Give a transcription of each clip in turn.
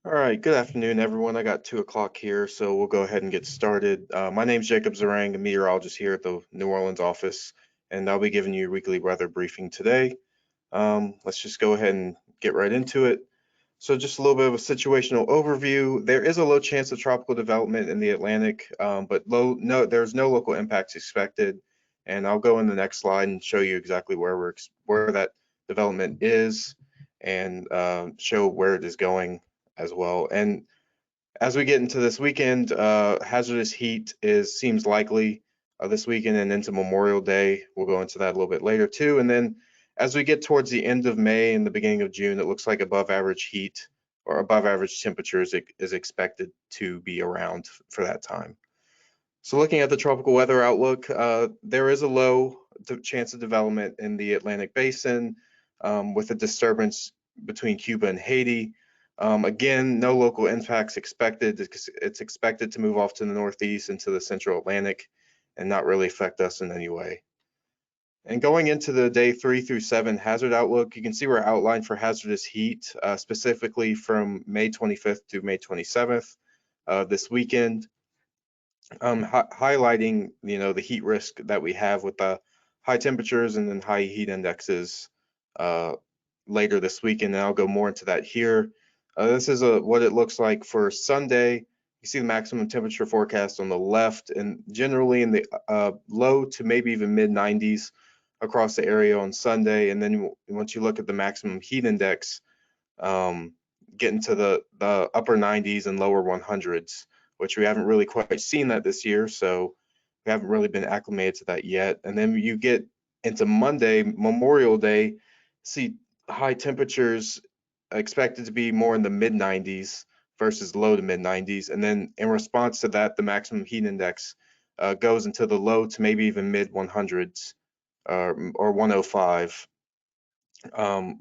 All right, good afternoon, everyone. I got 2 o'clock here, so we'll go ahead and get started. My name's Jacob Zarang, a meteorologist here at the New Orleans office, and I'll be giving you a weekly weather briefing today. Let's just go ahead and get right into it. So just a little bit of a situational overview. There is a low chance of tropical development in the Atlantic, but there's no local impacts expected. And I'll go in the next slide and show you exactly where that development is and show where it is going as well. And as we get into this weekend, hazardous heat seems likely this weekend and into Memorial Day. We'll go into that a little bit later too. And then as we get towards the end of May and the beginning of June, it looks like above average heat or above average temperatures is expected to be around for that time. So looking at the tropical weather outlook, there is a low chance of development in the Atlantic Basin with a disturbance between Cuba and Haiti. Again, no local impacts expected. It's expected to move off to the northeast into the central Atlantic and not really affect us in any way. And going into the day 3 through 7 hazard outlook, you can see we're outlined for hazardous heat, specifically from May 25th to May 27th this weekend. Highlighting, the heat risk that we have with the high temperatures and then high heat indexes uh, later this weekend, and I'll go more into that here. This is what it looks like for Sunday. You see the maximum temperature forecast on the left, and generally in the low to maybe even mid 90s across the area on Sunday. And then once you look at the maximum heat index, getting to the upper 90s and lower 100s, which we haven't really quite seen that this year, so we haven't really been acclimated to that yet. And then you get into Monday, Memorial Day, see high temperatures expected to be more in the mid 90s versus low to mid 90s. And then in response to that, the maximum heat index goes into the low to maybe even mid 100s or 105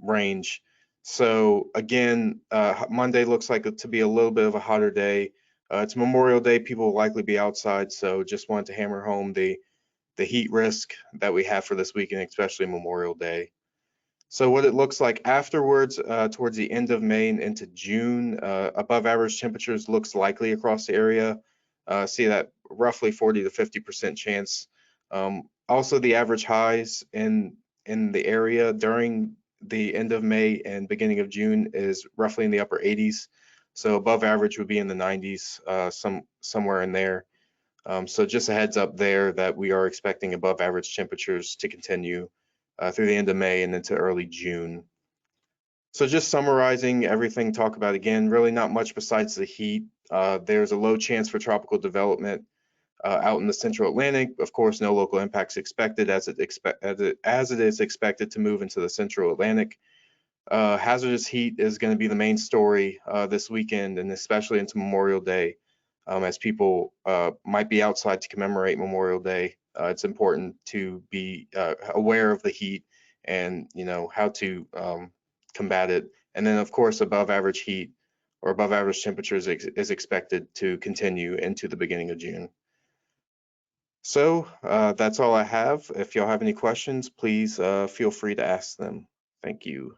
range. So again, Monday looks like it to be a little bit of a hotter day. It's Memorial Day, people will likely be outside, so just wanted to hammer home the heat risk that we have for this weekend, especially Memorial Day. So what it looks like afterwards, towards the end of May and into June, above average temperatures looks likely across the area. See that roughly 40 to 50% chance. Also, the average highs in the area during the end of May and beginning of June is roughly in the upper 80s. So above average would be in the 90s, somewhere in there. So just a heads up there that we are expecting above average temperatures to continue through the end of May and into early June. So just summarizing everything, talk about again, really not much besides the heat. There's a low chance for tropical development out in the central Atlantic. Of course, no local impacts expected as it is expected to move into the central Atlantic. Hazardous heat is going to be the main story this weekend and especially into Memorial Day, as people might be outside to commemorate Memorial Day. It's important to be aware of the heat and how to combat it. And then of course above average heat or above average temperatures is expected to continue into the beginning of June. So that's all I have. If y'all have any questions, please feel free to ask them. Thank you.